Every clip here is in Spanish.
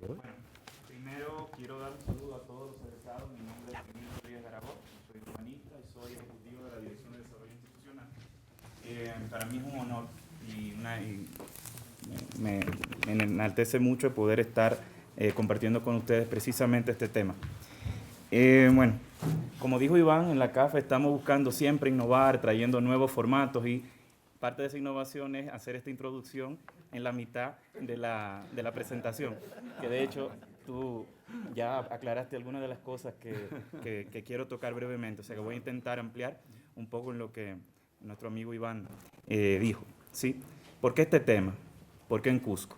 Bueno, primero quiero dar un saludo a todos los egresados. Mi nombre es Emilio Rodríguez Garabó, soy urbanista y soy ejecutivo de la Dirección de Desarrollo Institucional. Para mí es un honor y me enaltece mucho poder estar compartiendo con ustedes precisamente este tema. Bueno, como dijo Iván, en la CAF estamos buscando siempre innovar, trayendo nuevos formatos, y parte de esa innovación es hacer esta introducción en la mitad de la presentación, que de hecho tú ya aclaraste algunas de las cosas que quiero tocar brevemente, o sea que voy a intentar ampliar un poco en lo que nuestro amigo Iván dijo, ¿sí? ¿Por qué este tema? ¿Por qué en Cusco?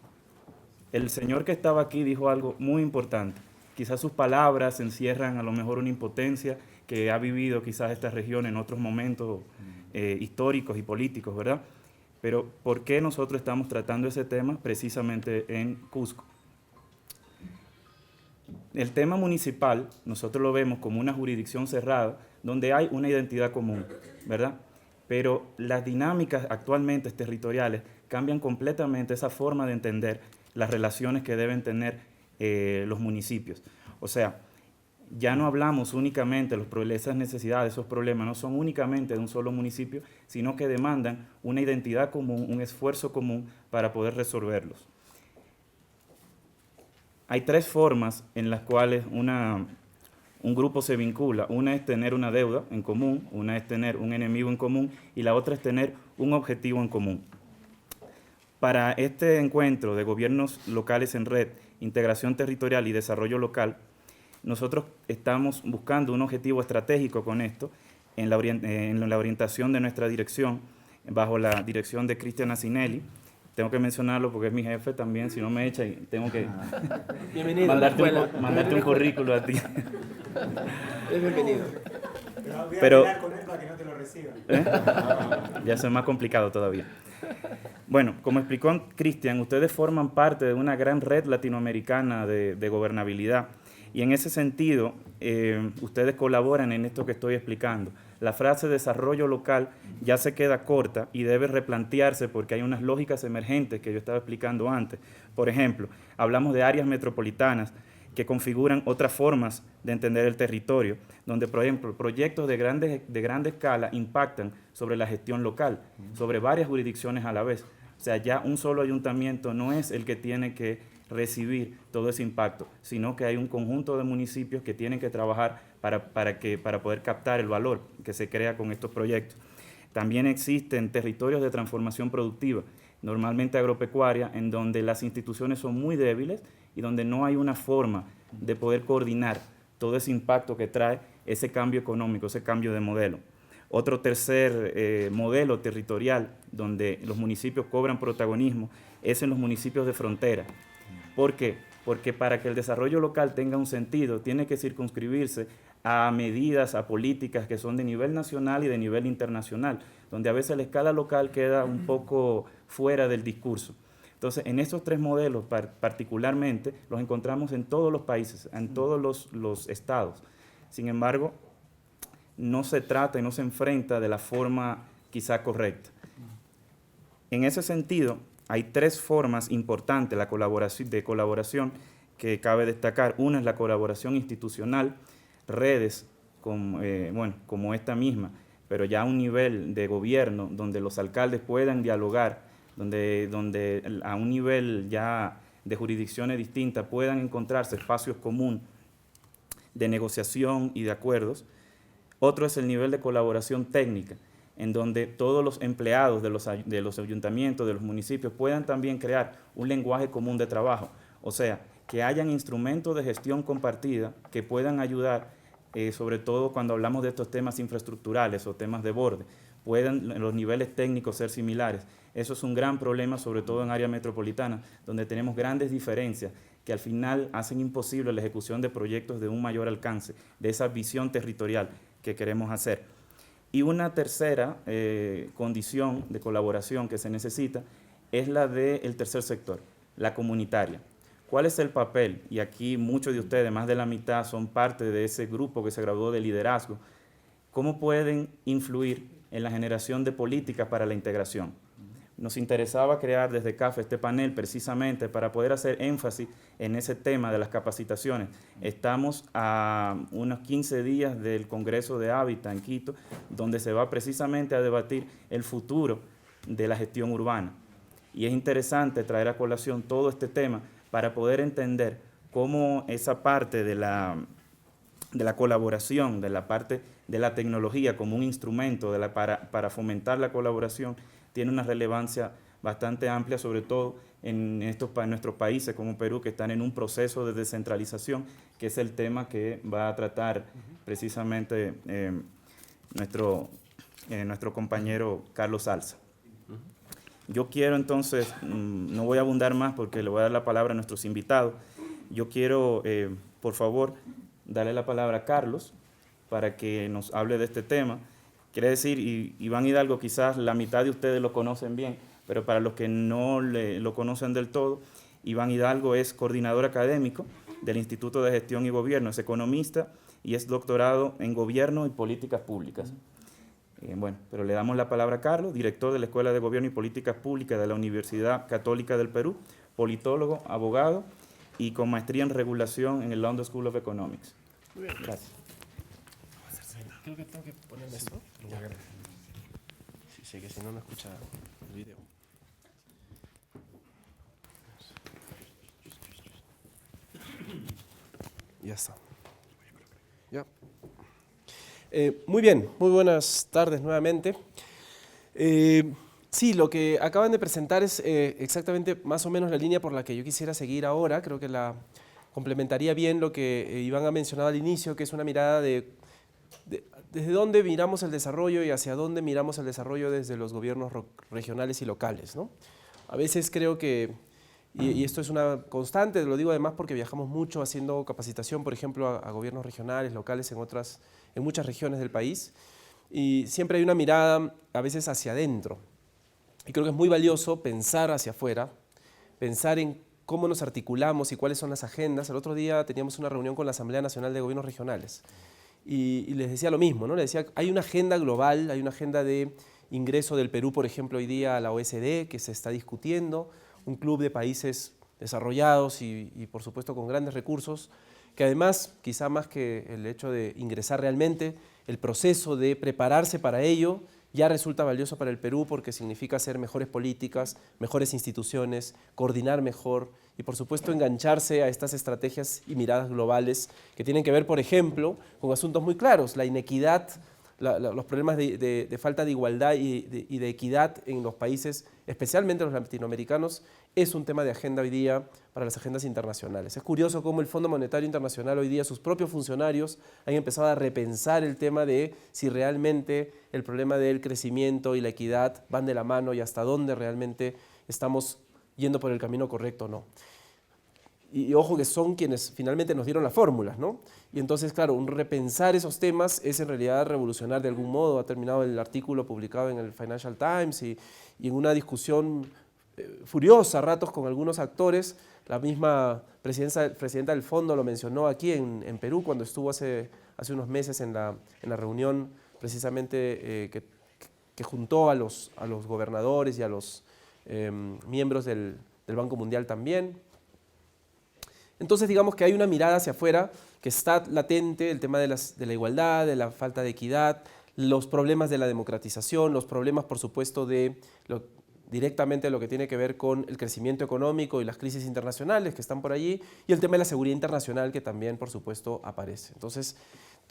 El señor que estaba aquí dijo algo muy importante. Quizás sus palabras encierran a lo mejor una impotencia que ha vivido quizás esta región en otros momentos históricos y políticos, ¿verdad? Pero ¿por qué nosotros estamos tratando ese tema precisamente en Cusco? El tema municipal nosotros lo vemos como una jurisdicción cerrada donde hay una identidad común, ¿verdad? Pero las dinámicas actualmente territoriales cambian completamente esa forma de entender las relaciones que deben tener los municipios. O sea, ya no hablamos únicamente de esas necesidades, esos problemas no son únicamente de un solo municipio, sino que demandan una identidad común, un esfuerzo común para poder resolverlos. Hay tres formas en las cuales un grupo se vincula. Una es tener una deuda en común, una es tener un enemigo en común y la otra es tener un objetivo en común. Para este encuentro de gobiernos locales en red, integración territorial y desarrollo local, nosotros estamos buscando un objetivo estratégico con esto en la orientación de nuestra dirección, bajo la dirección de Cristian Asinelli. Tengo que mencionarlo porque es mi jefe también, si no me echa y tengo que mandarte un currículo a ti. Es bienvenido. Pero con él para que no te lo reciba. Ya eso es más complicado todavía. Bueno, como explicó Cristian, ustedes forman parte de una gran red latinoamericana de gobernabilidad y en ese sentido ustedes colaboran en esto que estoy explicando. La frase desarrollo local ya se queda corta y debe replantearse porque hay unas lógicas emergentes que yo estaba explicando antes. Por ejemplo, hablamos de áreas metropolitanas que configuran otras formas de entender el territorio, donde, por ejemplo, proyectos de grande escala impactan sobre la gestión local, sobre varias jurisdicciones a la vez. O sea, ya un solo ayuntamiento no es el que tiene que recibir todo ese impacto, sino que hay un conjunto de municipios que tienen que trabajar para poder captar el valor que se crea con estos proyectos. También existen territorios de transformación productiva, normalmente agropecuaria, en donde las instituciones son muy débiles y donde no hay una forma de poder coordinar todo ese impacto que trae ese cambio económico, ese cambio de modelo. Otro tercer modelo territorial donde los municipios cobran protagonismo es en los municipios de frontera. ¿Por qué? Porque para que el desarrollo local tenga un sentido, tiene que circunscribirse a medidas, a políticas que son de nivel nacional y de nivel internacional, donde a veces la escala local queda un poco fuera del discurso. Entonces, en estos tres modelos particularmente los encontramos en todos los países, en todos los estados. Sin embargo, no se trata y no se enfrenta de la forma quizá correcta. En ese sentido, hay tres formas importantes de colaboración que cabe destacar. Una es la colaboración institucional, redes como esta misma, pero ya a un nivel de gobierno donde los alcaldes puedan dialogar, donde a un nivel ya de jurisdicciones distintas puedan encontrarse espacios comunes de negociación y de acuerdos. Otro es el nivel de colaboración técnica, en donde todos los empleados de los ayuntamientos, de los municipios, puedan también crear un lenguaje común de trabajo. O sea, que hayan instrumentos de gestión compartida que puedan ayudar, sobre todo cuando hablamos de estos temas infraestructurales o temas de borde, puedan los niveles técnicos ser similares. Eso es un gran problema, sobre todo en área metropolitana, donde tenemos grandes diferencias que al final hacen imposible la ejecución de proyectos de un mayor alcance, de esa visión territorial que queremos hacer. Y una tercera condición de colaboración que se necesita es la del tercer sector, la comunitaria. ¿Cuál es el papel? Y aquí muchos de ustedes, más de la mitad, son parte de ese grupo que se graduó de liderazgo. ¿Cómo pueden influir en la generación de políticas para la integración? nos interesaba crear desde CAFE este panel precisamente para poder hacer énfasis en ese tema de las capacitaciones. Estamos a unos 15 días del Congreso de Hábitat en Quito, donde se va precisamente a debatir el futuro de la gestión urbana. Y es interesante traer a colación todo este tema para poder entender cómo esa parte de la colaboración, de la parte de la tecnología como un instrumento para fomentar la colaboración, tiene una relevancia bastante amplia, sobre todo en nuestros países como Perú, que están en un proceso de descentralización, que es el tema que va a tratar precisamente nuestro compañero Carlos Salza. Yo quiero entonces, no voy a abundar más porque le voy a dar la palabra a nuestros invitados. Yo quiero, por favor, darle la palabra a Carlos para que nos hable de este tema. Quiere decir, Iván Hidalgo, quizás la mitad de ustedes lo conocen bien, pero para los que no lo conocen del todo, Iván Hidalgo es coordinador académico del Instituto de Gestión y Gobierno, es economista y es doctorado en Gobierno y Políticas Públicas. Bueno, pero le damos la palabra a Carlos, director de la Escuela de Gobierno y Políticas Públicas de la Universidad Católica del Perú, politólogo, abogado y con maestría en regulación en el London School of Economics. Muy bien. Gracias. Creo que tengo que ponerme esto. Sí, sé que si no, no escucha el video. Ya está. Ya. Muy bien, muy buenas tardes nuevamente. Sí, lo que acaban de presentar es exactamente más o menos la línea por la que yo quisiera seguir ahora. Creo que la complementaría bien lo que Iván ha mencionado al inicio, que es una mirada desde dónde miramos el desarrollo y hacia dónde miramos el desarrollo desde los gobiernos regionales y locales, ¿no? A veces creo que, y esto es una constante, lo digo además porque viajamos mucho haciendo capacitación, por ejemplo, a gobiernos regionales, locales en muchas regiones del país, y siempre hay una mirada a veces hacia adentro. Y creo que es muy valioso pensar hacia afuera, pensar en cómo nos articulamos y cuáles son las agendas. El otro día teníamos una reunión con la Asamblea Nacional de Gobiernos Regionales y les decía lo mismo, ¿no? Les decía, hay una agenda global, hay una agenda de ingreso del Perú, por ejemplo, hoy día a la OECD, que se está discutiendo, un club de países desarrollados y por supuesto con grandes recursos, que además, quizá más que el hecho de ingresar realmente, el proceso de prepararse para ello ya resulta valioso para el Perú porque significa hacer mejores políticas, mejores instituciones, coordinar mejor y por supuesto engancharse a estas estrategias y miradas globales que tienen que ver, por ejemplo, con asuntos muy claros, la inequidad, los problemas de falta de igualdad y de equidad en los países, especialmente los latinoamericanos, es un tema de agenda hoy día para las agendas internacionales. Es curioso cómo el Fondo Monetario Internacional hoy día, sus propios funcionarios han empezado a repensar el tema de si realmente el problema del crecimiento y la equidad van de la mano y hasta dónde realmente estamos yendo por el camino correcto o no. Y ojo que son quienes finalmente nos dieron las fórmulas, ¿no? Y entonces, claro, un repensar esos temas es en realidad revolucionar de algún modo. Ha terminado el artículo publicado en el Financial Times y en una discusión furiosa a ratos con algunos actores. La misma presidenta del fondo lo mencionó aquí en Perú cuando estuvo hace unos meses en la reunión precisamente que juntó a los gobernadores y a los miembros del Banco Mundial también. Entonces digamos que hay una mirada hacia afuera que está latente, el tema de la igualdad, de la falta de equidad, los problemas de la democratización, los problemas por supuesto directamente lo que tiene que ver con el crecimiento económico y las crisis internacionales que están por allí y el tema de la seguridad internacional que también por supuesto aparece. Entonces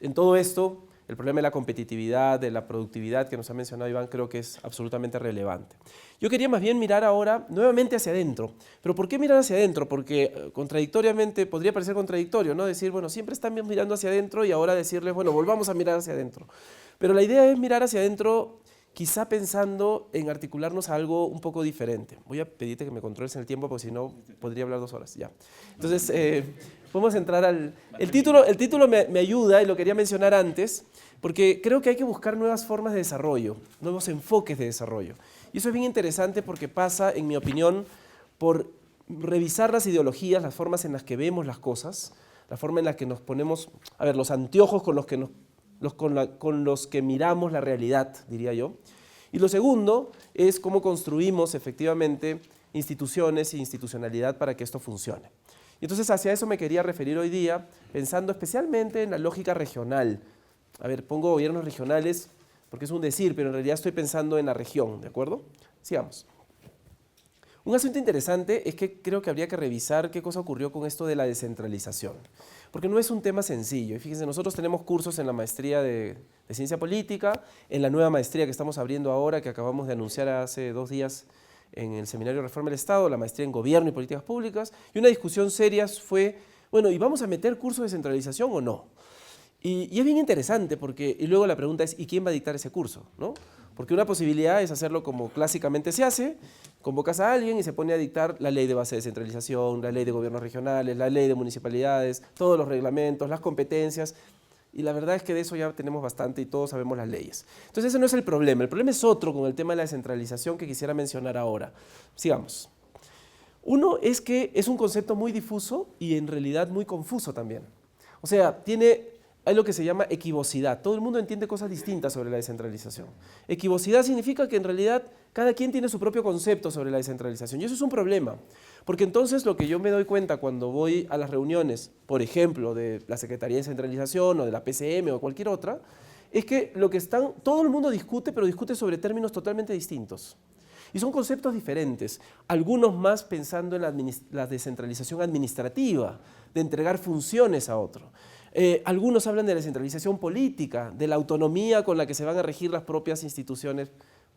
en todo esto el problema de la competitividad, de la productividad que nos ha mencionado Iván creo que es absolutamente relevante. Yo quería más bien mirar ahora nuevamente hacia adentro. ¿Pero por qué mirar hacia adentro? Porque contradictoriamente podría parecer contradictorio, ¿no? Decir, bueno, siempre están mirando hacia adentro y ahora decirles, bueno, volvamos a mirar hacia adentro. Pero la idea es mirar hacia adentro quizá pensando en articularnos a algo un poco diferente. Voy a pedirte que me controles en el tiempo porque si no podría hablar 2 horas. Ya. Entonces, podemos entrar al... El título me ayuda y lo quería mencionar antes porque creo que hay que buscar nuevas formas de desarrollo, nuevos enfoques de desarrollo. Y eso es bien interesante porque pasa, en mi opinión, por revisar las ideologías, las formas en las que vemos las cosas, la forma en la que nos ponemos, los anteojos con los que miramos la realidad, diría yo, Y lo segundo es cómo construimos efectivamente instituciones e institucionalidad para que esto funcione. Y entonces hacia eso me quería referir hoy día, pensando especialmente en la lógica regional. A ver, pongo gobiernos regionales porque es un decir, pero en realidad estoy pensando en la región, ¿de acuerdo? Sigamos. Un asunto interesante es que creo que habría que revisar qué cosa ocurrió con esto de la descentralización, porque no es un tema sencillo. Y fíjense, nosotros tenemos cursos en la maestría de Ciencia Política, en la nueva maestría que estamos abriendo ahora, que acabamos de anunciar hace 2 días en el Seminario Reforma del Estado, la maestría en Gobierno y Políticas Públicas, y una discusión seria fue, bueno, ¿y vamos a meter cursos de descentralización o no? Y es bien interesante porque, y luego la pregunta es, ¿y quién va a dictar ese curso? ¿No? Porque una posibilidad es hacerlo como clásicamente se hace, convocas a alguien y se pone a dictar la ley de base de descentralización, la ley de gobiernos regionales, la ley de municipalidades, todos los reglamentos, las competencias, y la verdad es que de eso ya tenemos bastante y todos sabemos las leyes. Entonces ese no es el problema es otro con el tema de la descentralización que quisiera mencionar ahora. Sigamos. Uno es que es un concepto muy difuso y en realidad muy confuso también. O sea, hay lo que se llama equivocidad. Todo el mundo entiende cosas distintas sobre la descentralización. Equivocidad significa que en realidad cada quien tiene su propio concepto sobre la descentralización y eso es un problema. Porque entonces lo que yo me doy cuenta cuando voy a las reuniones, por ejemplo, de la Secretaría de Descentralización o de la PCM o cualquier otra, es que todo el mundo discute, pero discute sobre términos totalmente distintos. Y son conceptos diferentes, algunos más pensando en la descentralización administrativa, de entregar funciones a otro. Algunos hablan de la descentralización política, de la autonomía con la que se van a regir las propias instituciones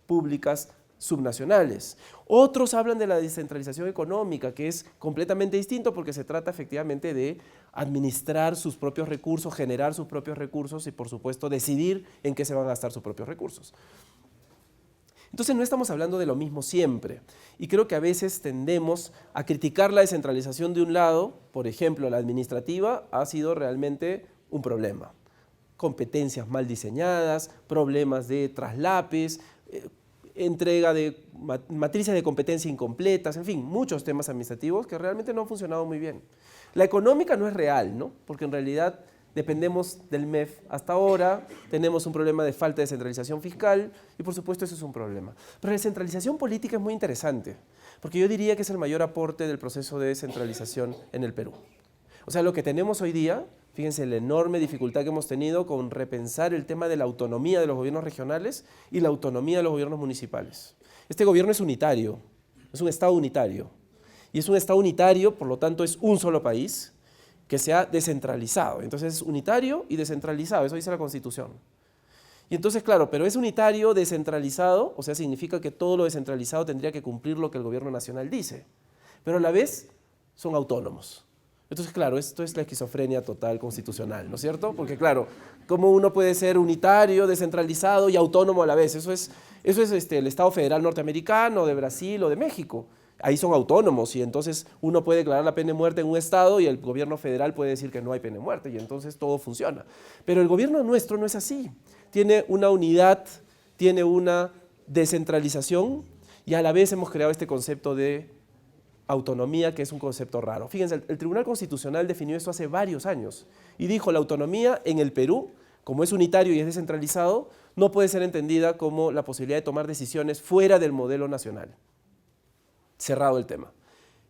públicas subnacionales. Otros hablan de la descentralización económica, que es completamente distinto porque se trata efectivamente de administrar sus propios recursos, generar sus propios recursos y por supuesto decidir en qué se van a gastar sus propios recursos. Entonces no estamos hablando de lo mismo siempre y creo que a veces tendemos a criticar la descentralización de un lado, por ejemplo la administrativa ha sido realmente un problema. Competencias mal diseñadas, problemas de traslapes, entrega de matrices de competencia incompletas, en fin, muchos temas administrativos que realmente no han funcionado muy bien. La económica no es real, ¿no? Porque en realidad dependemos del MEF hasta ahora, tenemos un problema de falta de descentralización fiscal y por supuesto eso es un problema. Pero la descentralización política es muy interesante, porque yo diría que es el mayor aporte del proceso de descentralización en el Perú. O sea, lo que tenemos hoy día, fíjense la enorme dificultad que hemos tenido con repensar el tema de la autonomía de los gobiernos regionales y la autonomía de los gobiernos municipales. Este gobierno es unitario, es un Estado unitario. Y es un Estado unitario, por lo tanto es un solo país, que se ha descentralizado. Entonces es unitario y descentralizado, eso dice la Constitución. Y entonces, claro, pero es unitario, descentralizado, o sea, significa que todo lo descentralizado tendría que cumplir lo que el gobierno nacional dice, pero a la vez son autónomos. Entonces, claro, esto es la esquizofrenia total constitucional, ¿no es cierto? Porque, claro, ¿cómo uno puede ser unitario, descentralizado y autónomo a la vez? Eso es el Estado Federal norteamericano, de Brasil o de México. Ahí son autónomos y entonces uno puede declarar la pena de muerte en un estado y el gobierno federal puede decir que no hay pena de muerte y entonces todo funciona. Pero el gobierno nuestro no es así. Tiene una unidad, tiene una descentralización y a la vez hemos creado este concepto de autonomía que es un concepto raro. Fíjense, el Tribunal Constitucional definió esto hace varios años y dijo la autonomía en el Perú, como es unitario y es descentralizado, no puede ser entendida como la posibilidad de tomar decisiones fuera del modelo nacional. Cerrado el tema.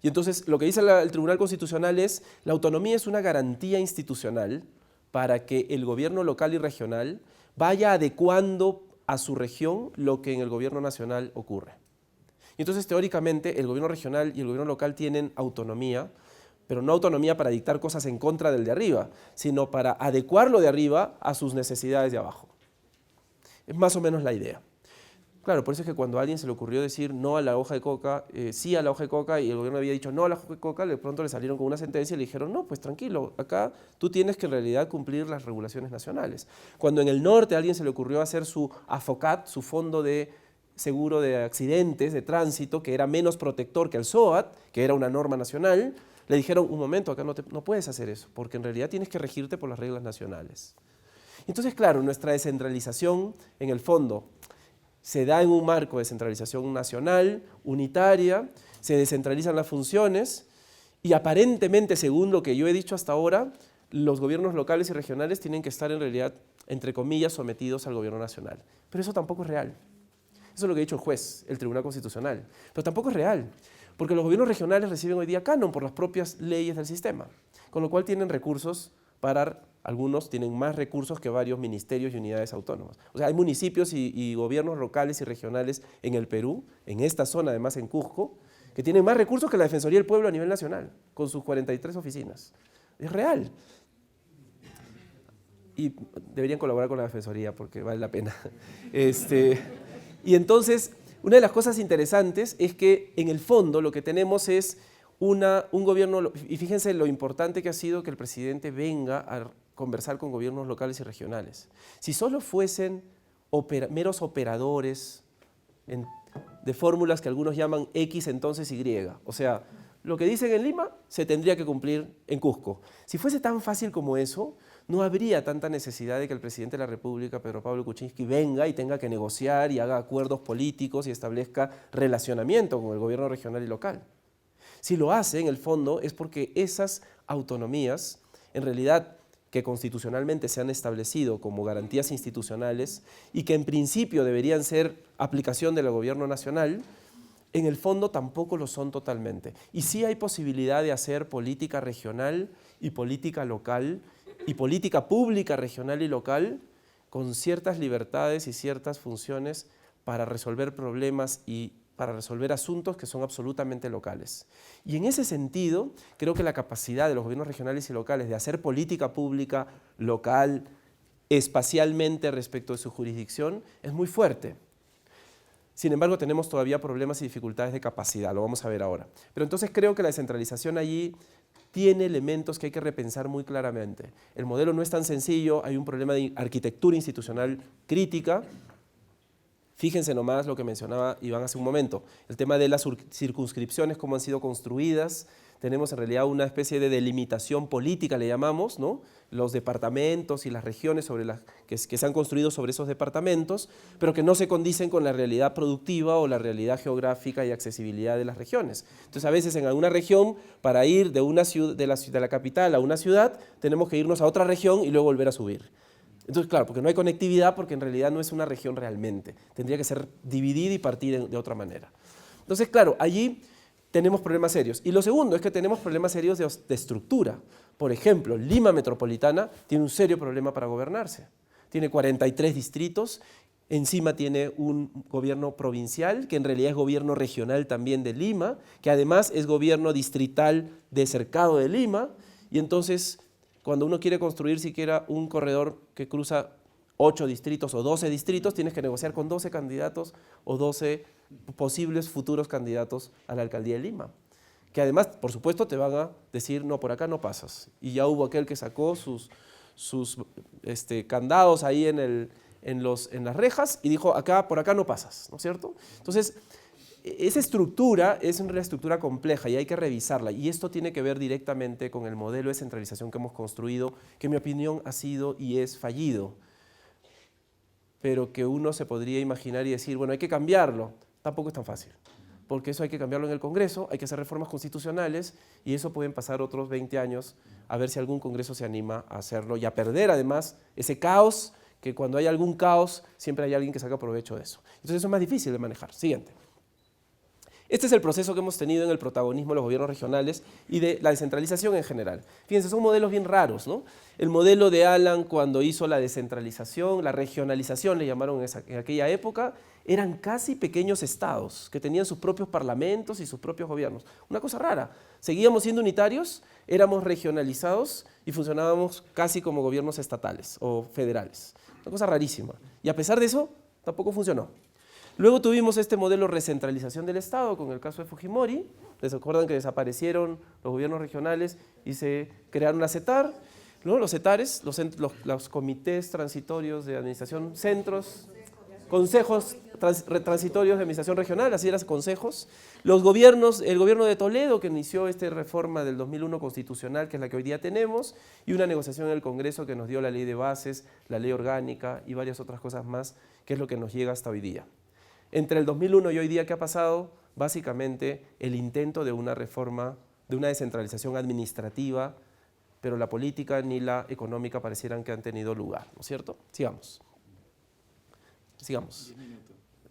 Y entonces lo que dice el Tribunal Constitucional es la autonomía es una garantía institucional para que el gobierno local y regional vaya adecuando a su región lo que en el gobierno nacional ocurre. Y entonces teóricamente el gobierno regional y el gobierno local tienen autonomía, pero no autonomía para dictar cosas en contra del de arriba, sino para adecuarlo de arriba a sus necesidades de abajo. Es más o menos la idea. Claro, por eso es que cuando a alguien se le ocurrió decir no a la hoja de coca, sí a la hoja de coca, y el gobierno había dicho no a la hoja de coca, de pronto le salieron con una sentencia y le dijeron no, pues tranquilo, acá tú tienes que en realidad cumplir las regulaciones nacionales. Cuando en el norte a alguien se le ocurrió hacer su AFOCAT, su fondo de seguro de accidentes, de tránsito, que era menos protector que el SOAT, que era una norma nacional, le dijeron un momento, acá no puedes hacer eso, porque en realidad tienes que regirte por las reglas nacionales. Entonces, claro, nuestra descentralización en el fondo se da en un marco de descentralización nacional, unitaria, se descentralizan las funciones y aparentemente, según lo que yo he dicho hasta ahora, los gobiernos locales y regionales tienen que estar en realidad, entre comillas, sometidos al gobierno nacional. Pero eso tampoco es real. Eso es lo que ha dicho el juez, el Tribunal Constitucional. Pero tampoco es real, porque los gobiernos regionales reciben hoy día canon por las propias leyes del sistema, con lo cual tienen recursos para, algunos tienen más recursos que varios ministerios y unidades autónomas. O sea, hay municipios y gobiernos locales y regionales en el Perú, en esta zona, además en Cusco, que tienen más recursos que la Defensoría del Pueblo a nivel nacional, con sus 43 oficinas. Es real. Y deberían colaborar con la Defensoría porque vale la pena. Y entonces, una de las cosas interesantes es que en el fondo lo que tenemos es un gobierno, y fíjense lo importante que ha sido que el presidente venga a conversar con gobiernos locales y regionales. Si solo fuesen meros operadores de fórmulas que algunos llaman X entonces Y, o sea, lo que dicen en Lima se tendría que cumplir en Cusco. Si fuese tan fácil como eso, no habría tanta necesidad de que el presidente de la República, Pedro Pablo Kuczynski, venga y tenga que negociar y haga acuerdos políticos y establezca relacionamiento con el gobierno regional y local. Si lo hace, en el fondo, es porque esas autonomías, en realidad, que constitucionalmente se han establecido como garantías institucionales y que en principio deberían ser aplicación del gobierno nacional, en el fondo tampoco lo son totalmente. Y sí hay posibilidad de hacer política regional y política local y política pública regional y local con ciertas libertades y ciertas funciones para resolver problemas y para resolver asuntos que son absolutamente locales. Y en ese sentido, creo que la capacidad de los gobiernos regionales y locales de hacer política pública local espacialmente respecto de su jurisdicción es muy fuerte. Sin embargo, tenemos todavía problemas y dificultades de capacidad, lo vamos a ver ahora. Pero entonces creo que la descentralización allí tiene elementos que hay que repensar muy claramente. El modelo no es tan sencillo, hay un problema de arquitectura institucional crítica. Fíjense nomás lo que mencionaba Iván hace un momento, el tema de las circunscripciones, cómo han sido construidas. Tenemos en realidad una especie de delimitación política, le llamamos, ¿no? Los departamentos y las regiones que se han construido sobre esos departamentos, pero que no se condicen con la realidad productiva o la realidad geográfica y accesibilidad de las regiones. Entonces, a veces en alguna región, para ir de la capital a una ciudad, tenemos que irnos a otra región y luego volver a subir. Entonces, claro, porque no hay conectividad, porque en realidad no es una región realmente. Tendría que ser dividida y partir de otra manera. Entonces, claro, allí tenemos problemas serios. Y lo segundo es que tenemos problemas serios de estructura. Por ejemplo, Lima Metropolitana tiene un serio problema para gobernarse. Tiene 43 distritos, encima tiene un gobierno provincial, que en realidad es gobierno regional también de Lima, que además es gobierno distrital de Cercado de Lima, y entonces cuando uno quiere construir siquiera un corredor que cruza 8 distritos o 12 distritos, tienes que negociar con 12 candidatos o 12 posibles futuros candidatos a la alcaldía de Lima. Que además, por supuesto, te van a decir, no, por acá no pasas. Y ya hubo aquel que sacó sus candados ahí en las rejas y dijo, por acá no pasas, ¿no es cierto? Entonces, esa estructura es una estructura compleja y hay que revisarla. Y esto tiene que ver directamente con el modelo de centralización que hemos construido, que en mi opinión ha sido y es fallido, pero que uno se podría imaginar y decir, bueno, hay que cambiarlo. Tampoco es tan fácil, porque eso hay que cambiarlo en el Congreso, hay que hacer reformas constitucionales y eso pueden pasar otros 20 años a ver si algún Congreso se anima a hacerlo y a perder además ese caos, que cuando hay algún caos siempre hay alguien que saca provecho de eso. Entonces eso es más difícil de manejar. Siguiente. Este es el proceso que hemos tenido en el protagonismo de los gobiernos regionales y de la descentralización en general. Fíjense, son modelos bien raros, ¿no? El modelo de Alan cuando hizo la descentralización, la regionalización le llamaron en aquella época, eran casi pequeños estados que tenían sus propios parlamentos y sus propios gobiernos. Una cosa rara, seguíamos siendo unitarios, éramos regionalizados y funcionábamos casi como gobiernos estatales o federales. Una cosa rarísima. Y a pesar de eso, tampoco funcionó. Luego tuvimos este modelo de recentralización del Estado con el caso de Fujimori. ¿Les acuerdan que desaparecieron los gobiernos regionales y se crearon la CETAR? ¿No? Los CETARes, los comités transitorios de administración, consejos transitorios de administración regional, así eran consejos. Los gobiernos, el gobierno de Toledo, que inició esta reforma del 2001 constitucional, que es la que hoy día tenemos, y una negociación en el Congreso que nos dio la ley de bases, la ley orgánica y varias otras cosas más, que es lo que nos llega hasta hoy día. Entre el 2001 y hoy día, ¿qué ha pasado? Básicamente el intento de una reforma, de una descentralización administrativa, pero la política ni la económica parecieran que han tenido lugar, ¿no es cierto? Sigamos.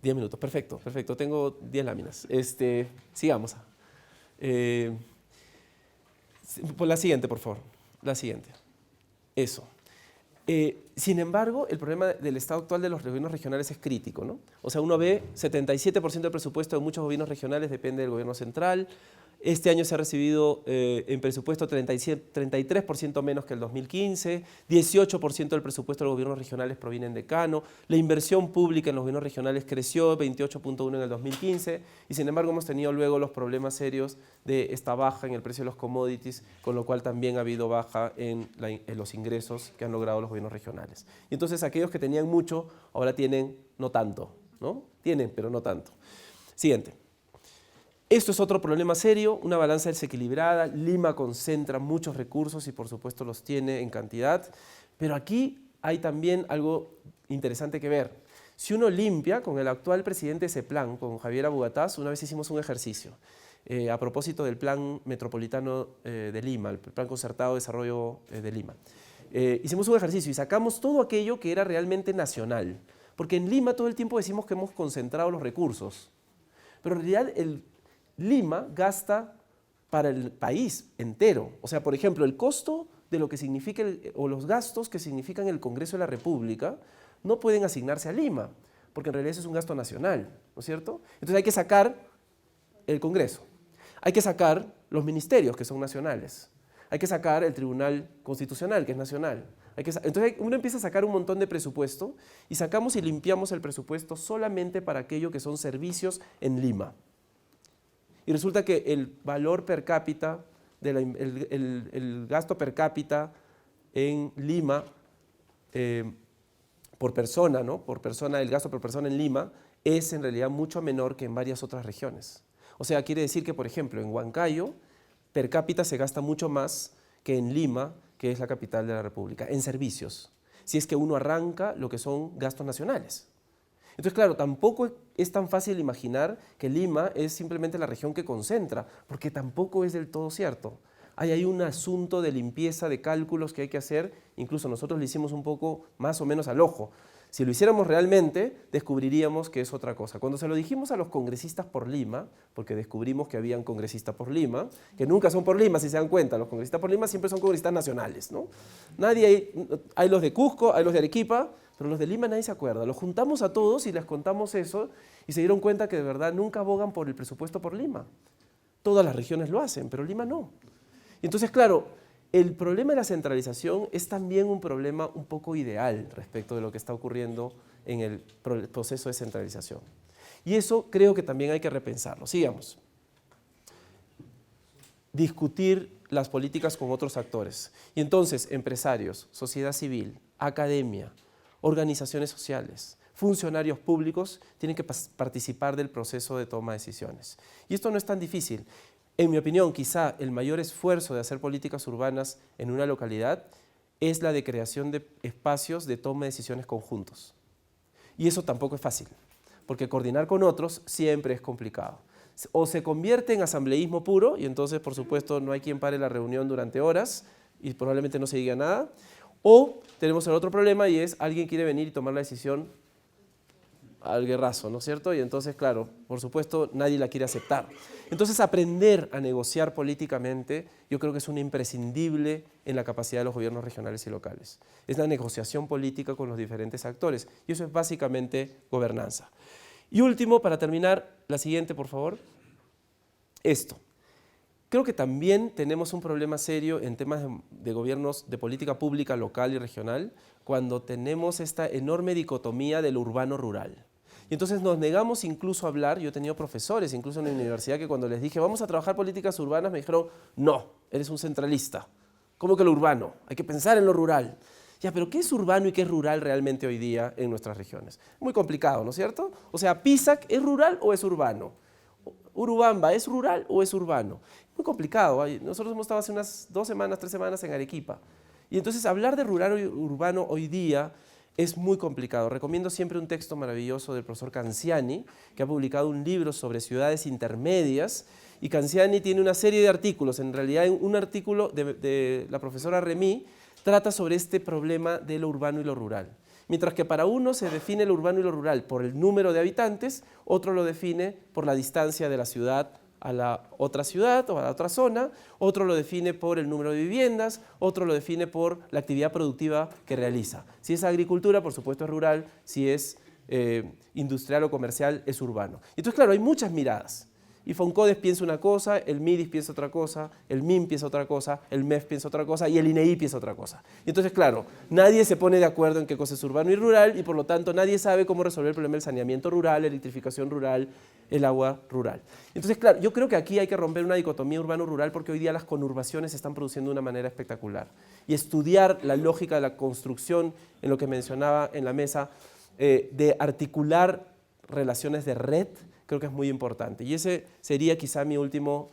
10 minutos, perfecto, perfecto. Tengo 10 láminas. Sigamos. Por la siguiente, por favor. La siguiente. Eso. Sin embargo, el problema del estado actual de los gobiernos regionales es crítico, ¿no? O sea, uno ve 77% del presupuesto de muchos gobiernos regionales depende del gobierno central. Este año se ha recibido en presupuesto 33% menos que el 2015, 18% del presupuesto de los gobiernos regionales proviene en decano, la inversión pública en los gobiernos regionales creció 28.1 en el 2015 y sin embargo hemos tenido luego los problemas serios de esta baja en el precio de los commodities, con lo cual también ha habido baja en los ingresos que han logrado los gobiernos regionales. Y entonces aquellos que tenían mucho ahora tienen no tanto, ¿no? Tienen, pero no tanto. Siguiente. Esto es otro problema serio, una balanza desequilibrada. Lima concentra muchos recursos y por supuesto los tiene en cantidad, pero aquí hay también algo interesante que ver. Si uno limpia, con el actual presidente de ese plan, con Javier Abugataz, una vez hicimos un ejercicio a propósito del plan metropolitano de Lima, el plan concertado de desarrollo de Lima. Hicimos un ejercicio y sacamos todo aquello que era realmente nacional, porque en Lima todo el tiempo decimos que hemos concentrado los recursos, pero en realidad Lima gasta para el país entero. O sea, por ejemplo, el costo de lo que significa, o los gastos que significan el Congreso de la República, no pueden asignarse a Lima, porque en realidad eso es un gasto nacional, ¿no es cierto? Entonces hay que sacar el Congreso, hay que sacar los ministerios, que son nacionales, hay que sacar el Tribunal Constitucional, que es nacional. Entonces uno empieza a sacar un montón de presupuesto y sacamos y limpiamos el presupuesto solamente para aquello que son servicios en Lima. Y resulta que el valor per cápita, el gasto per cápita en Lima, por persona, ¿no? Por persona, el gasto por persona en Lima es en realidad mucho menor que en varias otras regiones. O sea, quiere decir que, por ejemplo, en Huancayo, per cápita se gasta mucho más que en Lima, que es la capital de la República, en servicios, si es que uno arranca lo que son gastos nacionales. Entonces, claro, tampoco es tan fácil imaginar que Lima es simplemente la región que concentra, porque tampoco es del todo cierto. Hay un asunto de limpieza, de cálculos que hay que hacer, incluso nosotros lo hicimos un poco más o menos al ojo. Si lo hiciéramos realmente, descubriríamos que es otra cosa. Cuando se lo dijimos a los congresistas por Lima, porque descubrimos que habían congresistas por Lima, que nunca son por Lima, si se dan cuenta, los congresistas por Lima siempre son congresistas nacionales, ¿no? Hay los de Cusco, hay los de Arequipa, pero los de Lima nadie se acuerda. Los juntamos a todos y les contamos eso y se dieron cuenta que de verdad nunca abogan por el presupuesto por Lima. Todas las regiones lo hacen, pero Lima no. Y entonces, claro, el problema de la centralización es también un problema un poco ideal respecto de lo que está ocurriendo en el proceso de centralización. Y eso creo que también hay que repensarlo. Sigamos. Discutir las políticas con otros actores. Y entonces, empresarios, sociedad civil, academia, organizaciones sociales, funcionarios públicos tienen que participar del proceso de toma de decisiones. Y esto no es tan difícil. En mi opinión, quizá el mayor esfuerzo de hacer políticas urbanas en una localidad es la de creación de espacios de toma de decisiones conjuntos. Y eso tampoco es fácil, porque coordinar con otros siempre es complicado. O se convierte en asambleísmo puro, y entonces, por supuesto, no hay quien pare la reunión durante horas y probablemente no se diga nada, o tenemos el otro problema y es alguien quiere venir y tomar la decisión al guerrazo, ¿no es cierto? Y entonces, claro, por supuesto, nadie la quiere aceptar. Entonces, aprender a negociar políticamente yo creo que es un imprescindible en la capacidad de los gobiernos regionales y locales. Es la negociación política con los diferentes actores y eso es básicamente gobernanza. Y último, para terminar, la siguiente, por favor, esto. Creo que también tenemos un problema serio en temas de gobiernos de política pública local y regional cuando tenemos esta enorme dicotomía del urbano-rural. Y entonces nos negamos incluso a hablar, yo he tenido profesores incluso en la universidad que cuando les dije vamos a trabajar políticas urbanas me dijeron no, eres un centralista. ¿Cómo que lo urbano? Hay que pensar en lo rural. Ya, pero ¿qué es urbano y qué es rural realmente hoy día en nuestras regiones? Muy complicado, ¿no es cierto? O sea, Pisac, ¿es rural o es urbano? Urubamba, ¿es rural o es urbano? Muy complicado. Nosotros hemos estado hace unas 2 semanas, 3 semanas en Arequipa. Y entonces hablar de rural o urbano hoy día es muy complicado. Recomiendo siempre un texto maravilloso del profesor Canciani, que ha publicado un libro sobre ciudades intermedias, y Canciani tiene una serie de artículos. En realidad, un artículo de la profesora Remy trata sobre este problema de lo urbano y lo rural. Mientras que para uno se define lo urbano y lo rural por el número de habitantes, otro lo define por la distancia de la ciudad a la otra ciudad o a la otra zona, otro lo define por el número de viviendas, otro lo define por la actividad productiva que realiza. Si es agricultura, por supuesto es rural, si es industrial o comercial, es urbano. Entonces, claro, hay muchas miradas. Y Foncodes piensa una cosa, el MIDIS piensa otra cosa, el MIM piensa otra cosa, el MEF piensa otra cosa y el INEI piensa otra cosa. Y entonces, claro, nadie se pone de acuerdo en qué cosa es urbano y rural y por lo tanto nadie sabe cómo resolver el problema del saneamiento rural, la electrificación rural, el agua rural. Entonces, claro, yo creo que aquí hay que romper una dicotomía urbano-rural porque hoy día las conurbaciones se están produciendo de una manera espectacular. Y estudiar la lógica de la construcción, en lo que mencionaba en la mesa, de articular relaciones de red, creo que es muy importante. Y ese sería quizá mi última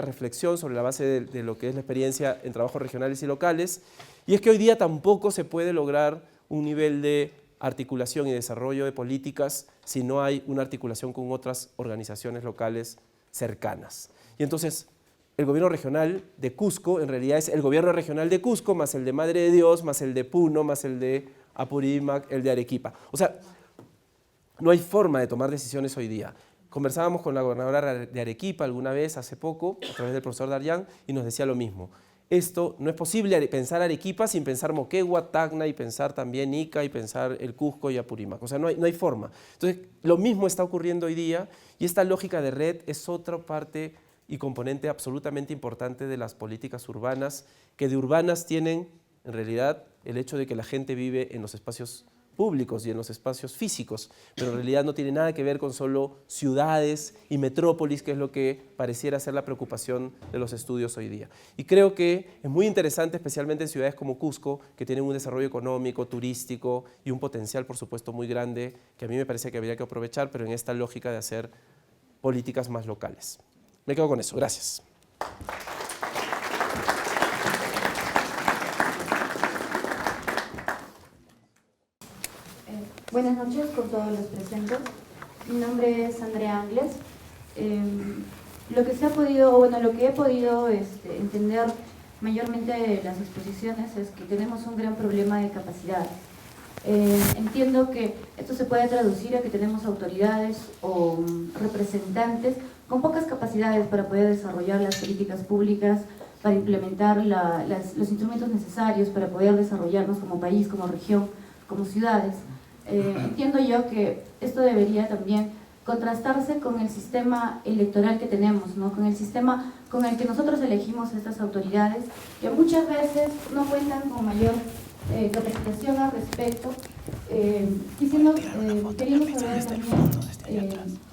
reflexión sobre la base de lo que es la experiencia en trabajos regionales y locales. Y es que hoy día tampoco se puede lograr un nivel de articulación y desarrollo de políticas si no hay una articulación con otras organizaciones locales cercanas. Y entonces, el gobierno regional de Cusco en realidad es el gobierno regional de Cusco más el de Madre de Dios, más el de Puno, más el de Apurímac, el de Arequipa. O sea, no hay forma de tomar decisiones hoy día. Conversábamos con la gobernadora de Arequipa alguna vez, hace poco, a través del profesor Daryán, y nos decía lo mismo. Esto no es posible pensar Arequipa sin pensar Moquegua, Tacna y pensar también Ica y pensar el Cusco y Apurímac. O sea, no hay forma. Entonces, lo mismo está ocurriendo hoy día y esta lógica de red es otra parte y componente absolutamente importante de las políticas urbanas, que de urbanas tienen, en realidad, el hecho de que la gente vive en los espacios públicos y en los espacios físicos, pero en realidad no tiene nada que ver con solo ciudades y metrópolis, que es lo que pareciera ser la preocupación de los estudios hoy día. Y creo que es muy interesante, especialmente en ciudades como Cusco, que tienen un desarrollo económico, turístico y un potencial, por supuesto, muy grande, que a mí me parece que habría que aprovechar, pero en esta lógica de hacer políticas más locales. Me quedo con eso. Gracias. Buenas noches con todos los presentes. Mi nombre es Andrea Angles. Lo que he podido entender mayormente de las exposiciones es que tenemos un gran problema de capacidad. Entiendo que esto se puede traducir a que tenemos autoridades o representantes con pocas capacidades para poder desarrollar las políticas públicas, para implementar los instrumentos necesarios para poder desarrollarnos como país, como región, como ciudades. Entiendo yo que esto debería también contrastarse con el sistema electoral que tenemos, ¿no? Con el sistema con el que nosotros elegimos estas autoridades, que muchas veces no cuentan con mayor capacitación al respecto, queriendo saber también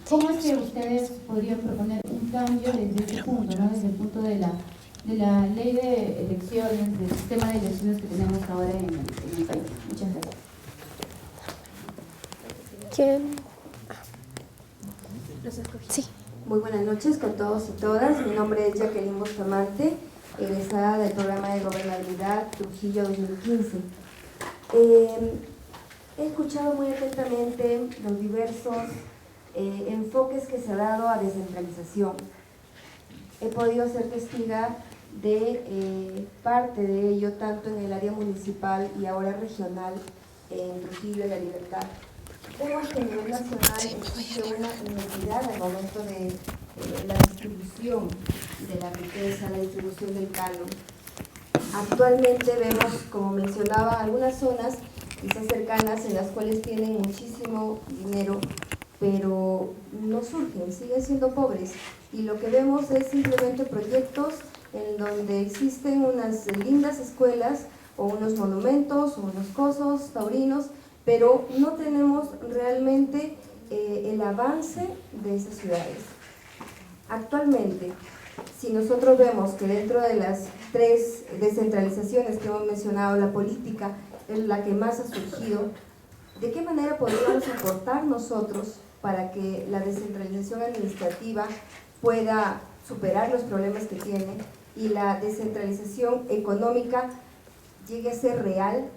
cómo es que ustedes podrían proponer un cambio desde este punto, ¿no? Desde el punto de la ley de elecciones, del sistema de elecciones que tenemos ahora en el país. Muchas gracias. ¿Quién? Sí. Muy buenas noches con todos y todas. Mi nombre es Jacqueline Bustamante, egresada del programa de gobernabilidad Trujillo 2015. He escuchado muy atentamente los diversos enfoques que se ha dado a descentralización. He podido ser testiga de parte de ello, tanto en el área municipal y ahora regional en Trujillo y La Libertad. Vemos que a nivel nacional existe una inequidad al momento de la distribución de la riqueza, la distribución del canon. Actualmente vemos, como mencionaba, algunas zonas quizás cercanas en las cuales tienen muchísimo dinero, pero no surgen, siguen siendo pobres. Y lo que vemos es simplemente proyectos en donde existen unas lindas escuelas o unos monumentos o unos cosos taurinos, pero no tenemos realmente el avance de esas ciudades. Actualmente, si nosotros vemos que dentro de las 3 descentralizaciones que hemos mencionado, la política es la que más ha surgido, ¿de qué manera podríamos aportar nosotros para que la descentralización administrativa pueda superar los problemas que tiene y la descentralización económica llegue a ser real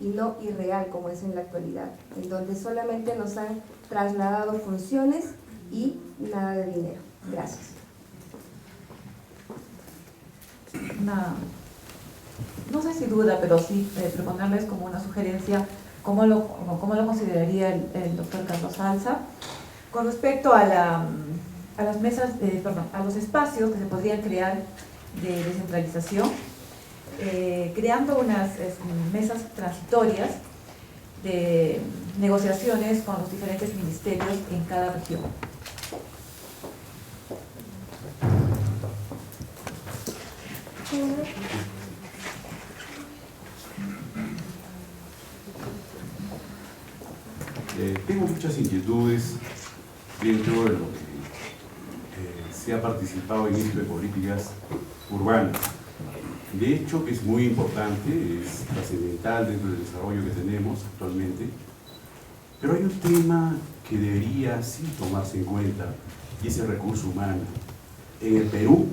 y no irreal como es en la actualidad, en donde solamente nos han trasladado funciones y nada de dinero? Gracias. no sé si duda, pero sí proponerles como una sugerencia, cómo lo consideraría el doctor Carlos Alza, con respecto a las mesas, a los espacios que se podrían crear de descentralización, creando unas mesas transitorias de negociaciones con los diferentes ministerios en cada región. Tengo muchas inquietudes dentro de lo que se ha participado en esto de políticas urbanas. De hecho, que es muy importante, es trascendental dentro del desarrollo que tenemos actualmente, pero hay un tema que debería sí tomarse en cuenta, y es el recurso humano. En el Perú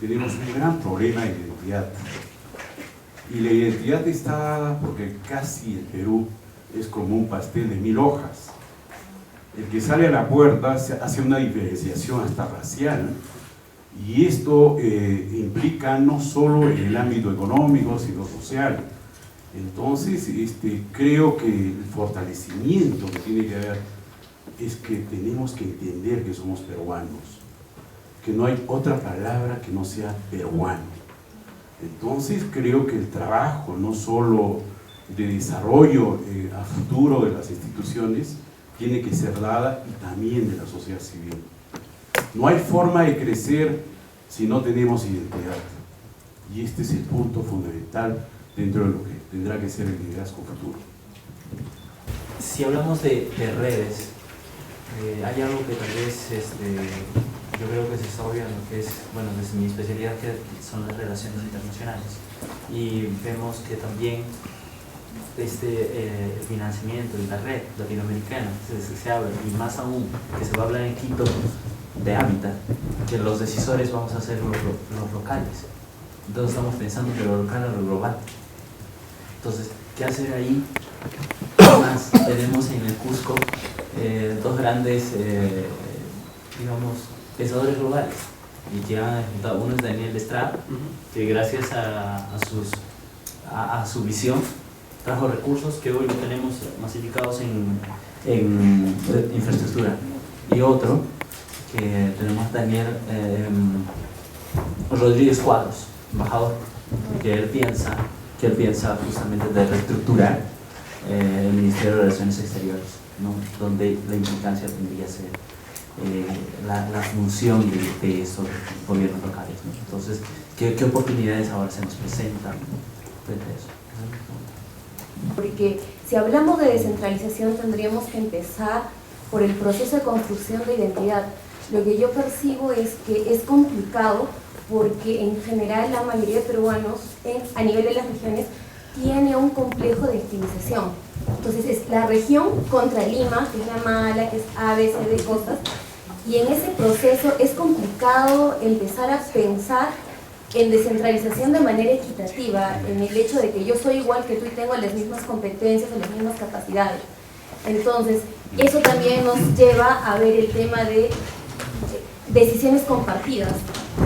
tenemos un gran problema de identidad, y la identidad está dada porque casi el Perú es como un pastel de 1000 hojas. El que sale a la puerta hace una diferenciación hasta racial, y esto implica no solo en el ámbito económico, sino social. Entonces, creo que el fortalecimiento que tiene que haber es que tenemos que entender que somos peruanos, que no hay otra palabra que no sea peruano. Entonces, creo que el trabajo, no solo de desarrollo a futuro de las instituciones, tiene que ser dada y también de la sociedad civil. No hay forma de crecer si no tenemos identidad. Y este es el punto fundamental dentro de lo que tendrá que ser el liderazgo futuro. Si hablamos de redes, hay algo que tal vez yo creo que se está obviando, que es, bueno, desde mi especialidad, que son las relaciones internacionales. Y vemos que también el financiamiento de la red latinoamericana se habla, y más aún que se va a hablar en Quito de hábitat, que los decisores vamos a ser los locales. Entonces estamos pensando de lo local a lo global. Entonces, ¿qué hacer ahí? Además, tenemos en el Cusco dos grandes, digamos, pensadores globales, y que han ejecutado. Uno es Daniel Estrada, que gracias a su visión trajo recursos que hoy lo tenemos masificados en infraestructura. Y otro, que tenemos Daniel Rodríguez Cuadros, embajador, que él piensa justamente de reestructurar el Ministerio de Relaciones Exteriores, ¿no? Donde la implicancia tendría que ser la función de esos gobiernos locales, ¿no? Entonces, ¿qué oportunidades ahora se nos presentan frente a eso? Porque si hablamos de descentralización tendríamos que empezar por el proceso de construcción de identidad. Lo que yo percibo es que es complicado porque en general la mayoría de peruanos a nivel de las regiones tiene un complejo de victimización. Entonces es la región contra Lima, que es la mala, que es A, B, C, D cosas, y en ese proceso es complicado empezar a pensar en descentralización de manera equitativa, en el hecho de que yo soy igual que tú y tengo las mismas competencias o las mismas capacidades. Entonces, eso también nos lleva a ver el tema de decisiones compartidas,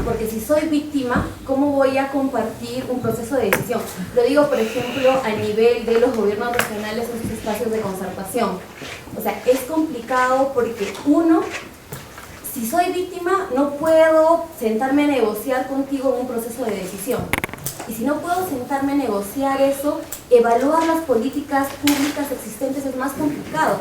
porque si soy víctima, ¿cómo voy a compartir un proceso de decisión? Lo digo, por ejemplo, a nivel de los gobiernos regionales en sus espacios de concertación. O sea, es complicado porque uno, si soy víctima, no puedo sentarme a negociar contigo en un proceso de decisión. Y si no puedo sentarme a negociar eso, evaluar las políticas públicas existentes es más complicado.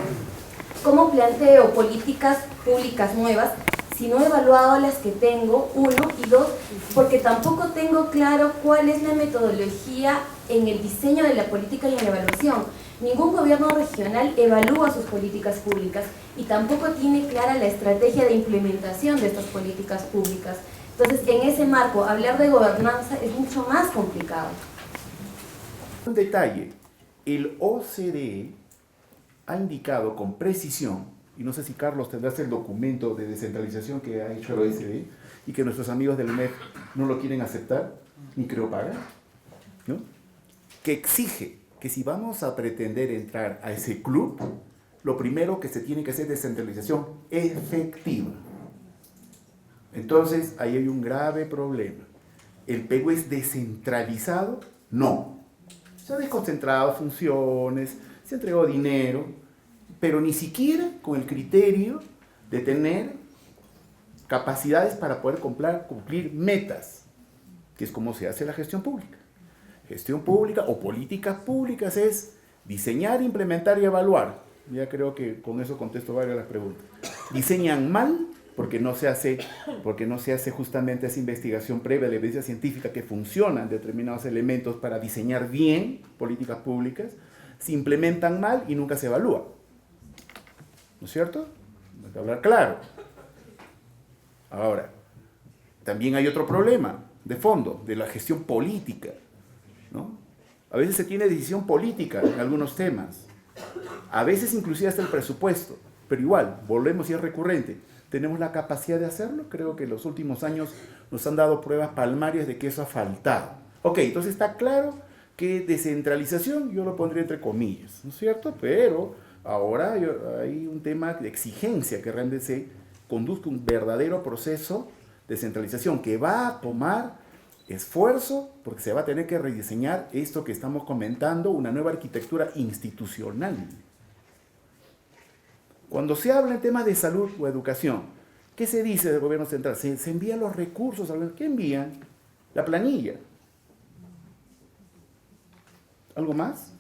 ¿Cómo planteo políticas públicas nuevas si no he evaluado las que tengo? Uno, y dos, porque tampoco tengo claro cuál es la metodología en el diseño de la política y en la evaluación. Ningún gobierno regional evalúa sus políticas públicas y tampoco tiene clara la estrategia de implementación de estas políticas públicas. Entonces, en ese marco, hablar de gobernanza es mucho más complicado. Un detalle, el OCDE ha indicado con precisión, y no sé si Carlos tendrás el documento de descentralización que ha hecho el OCDE y que nuestros amigos del MEF no lo quieren aceptar, ni creo pagar, ¿no? Que exige que si vamos a pretender entrar a ese club, lo primero que se tiene que hacer es descentralización efectiva. Entonces, ahí hay un grave problema. El Perú es descentralizado, No. Se ha desconcentrado funciones, se entregó dinero, pero ni siquiera con el criterio de tener capacidades para poder cumplir metas, que es como se hace la gestión pública. Gestión pública o políticas públicas es diseñar, implementar y evaluar. Ya creo que con eso contesto varias de las preguntas. Diseñan mal porque no se hace justamente esa investigación previa, la evidencia científica que funcionan determinados elementos para diseñar bien políticas públicas. Se implementan mal y nunca se evalúa. ¿No es cierto? Hay que hablar claro. Ahora, también hay otro problema de fondo, de la gestión política, ¿no? A veces se tiene decisión política en algunos temas, a veces inclusive hasta el presupuesto, pero igual, volvemos y es recurrente. ¿Tenemos la capacidad de hacerlo? Creo que en los últimos años nos han dado pruebas palmarias de que eso ha faltado. Ok, entonces está claro que descentralización yo lo pondría entre comillas, ¿no es cierto? Pero ahora hay un tema de exigencia que realmente se conduzca un verdadero proceso de centralización que va a tomar esfuerzo porque se va a tener que rediseñar esto que estamos comentando, una nueva arquitectura institucional. Cuando se habla en temas de salud o educación, ¿qué se dice del gobierno central? Se envían los recursos. ¿Qué envían? La planilla. ¿Algo más?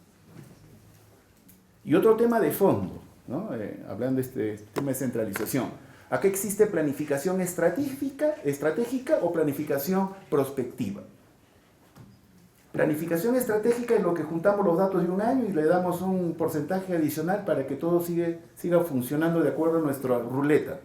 Y otro tema de fondo, ¿no? Hablando de este tema de centralización. Acá existe planificación estratégica o planificación prospectiva. Planificación estratégica es lo que juntamos los datos de un año y le damos un porcentaje adicional para que todo siga funcionando de acuerdo a nuestra ruleta.